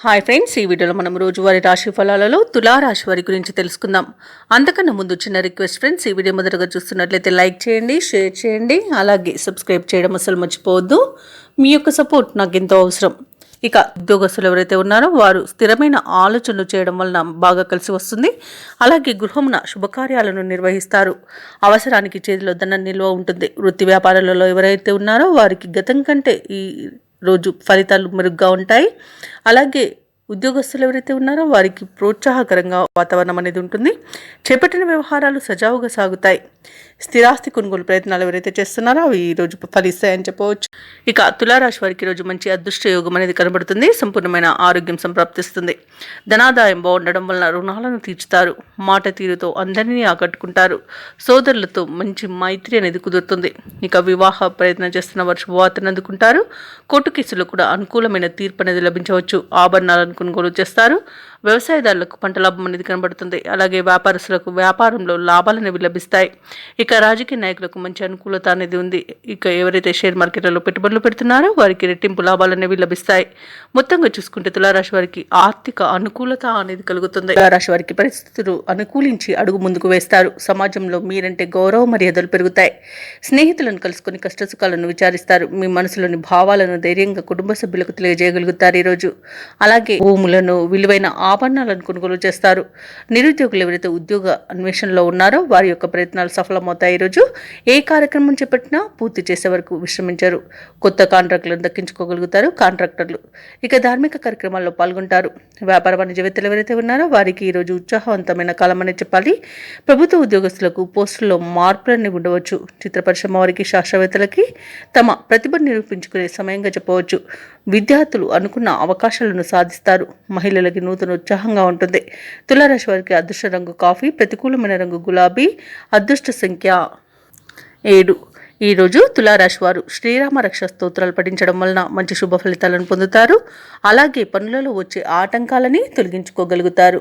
Hi friends, ఈ వీడియోలో మనం రోజువారీ రాశి ఫలాలలో తులారాశి వారి గురించి తెలుసుకుందాం. అంతకన్నా ముందు చిన్న రిక్వెస్ట్ ఫ్రెండ్స్, ఈ వీడియో మొదటగా చూస్తున్నట్లయితే లైక్ చేయండి, షేర్ చేయండి, అలాగే సబ్స్క్రైబ్ చేయడం అసలు మర్చిపోవద్దు. మీ యొక్క సపోర్ట్ నాకు ఎంతో అవసరం. ఇక ఉద్యోగస్తులు ఎవరైతే ఉన్నారో వారు స్థిరమైన ఆలోచనలు చేయడం వలన బాగా కలిసి వస్తుంది. అలాగే గృహమున శుభకార్యాలను నిర్వహిస్తారు. అవసరానికి చేతిలో ధనం నిల్వ ఉంటుంది. వృత్తి వ్యాపారాలలో ఎవరైతే ఉన్నారో వారికి గతం కంటే ఈ రోజు ఫలితాలు మెరుగ్గా ఉంటాయి. అలాగే ఉద్యోగస్తులు ఎవరైతే ఉన్నారో వారికి ప్రోత్సాహకరంగా వాతావరణం అనేది ఉంటుంది. చేపట్టిన వ్యవహారాలు సజావుగా సాగుతాయి. స్థిరాస్తి కొనుగోలు ప్రయత్నాలు ఎవరైతే చేస్తున్నారో అవి ఈరోజు ఫలిస్తాయని చెప్పవచ్చు. ఇక తులారాశి వారికి ఈరోజు మంచి అదృష్ట యోగం అనేది కనబడుతుంది. సంపూర్ణమైన ఆరోగ్యం సంప్రాప్తిస్తుంది. ధనాదాయం బాగుండడం వలన రుణాలను తీర్చుతారు. మాట తీరుతో అందరినీ ఆకట్టుకుంటారు. సోదరులతో మంచి మైత్రి అనేది కుదురుతుంది. ఇక వివాహ ప్రయత్నం చేస్తున్న వారు శుభవార్తను అందుకుంటారు. కోర్టు కేసులో కూడా అనుకూలమైన తీర్పు అనేది లభించవచ్చు. ఆభరణాలను కొనుగోలు చేస్తారు. వ్యవసాయదారులకు పంట లాభం అనేది కనబడుతుంది. అలాగే వ్యాపారస్తులకు వ్యాపారంలో లాభాలు అనేవి లభిస్తాయి. ఇక రాజకీయ నాయకులకు మంచి అనుకూలత అనేది ఉంది. ఇక ఎవరైతే షేర్ మార్కెట్లలో పెట్టుబడులు పెడుతున్నారో వారికి రెట్టింపు లాభాలు అనేవి లభిస్తాయి. మొత్తంగా చూసుకుంటే తులారాశి వారికి ఆర్థిక అనుకూలత అనేది కలుగుతుంది. తులారాశి వారికి పరిస్థితులు అనుకూలించి అడుగు ముందుకు వేస్తారు. సమాజంలో మీరంటే గౌరవ మర్యాదలు పెరుగుతాయి. స్నేహితులను కలుసుకొని కష్టసుఖాలను విచారిస్తారు. మీ మనసులోని భావాలను ధైర్యంగా కుటుంబ సభ్యులకు తెలియజేయగలుగుతారు ఈరోజు. అలాగే భూములను, విలువైన ఆభరణాలను కొనుగోలు చేస్తారు. నిరుద్యోగులు ఎవరైతే ఉద్యోగ అన్వేషణలో ఉన్నారో వారి యొక్క ప్రయత్నాలు సఫలమవుతాయి. ఈరోజు ఏ కార్యక్రమం చేపట్టినా పూర్తి చేసే వరకు విశ్రమించారు. కొత్త కాంట్రాక్టులను దక్కించుకోగలుగుతారు కాంట్రాక్టర్లు. ఇక ధార్మిక కార్యక్రమాల్లో పాల్గొంటారు. వ్యాపార వాణిజ్యవేత్తలు ఎవరైతే ఉన్నారో వారికి ఈరోజు ఉత్సాహవంతమైన కాలం అని చెప్పాలి. ప్రభుత్వ ఉద్యోగస్తులకు పోస్టుల్లో మార్పులన్నీ ఉండవచ్చు. చిత్ర పరిశ్రమ వారికి, శాస్త్రవేత్తలకి తమ ప్రతిభను నిరూపించుకునే సమయంగా చెప్పవచ్చు. విద్యార్థులు అనుకున్న అవకాశాలను సాధిస్తారు. మహిళలకి నూతన ఉత్సాహంగా ఉంటుంది. తులారాశి వారికి అదృష్ట రంగు కాఫీ, ప్రతికూలమైన రంగు గులాబీ, అదృష్ట సంఖ్య 7. ఈరోజు తులారాశి వారు శ్రీరామ రక్ష స్తోత్రాలు పఠించడం వలన మంచి శుభ ఫలితాలను పొందుతారు. అలాగే పనులలో వచ్చే ఆటంకాలని తొలగించుకోగలుగుతారు.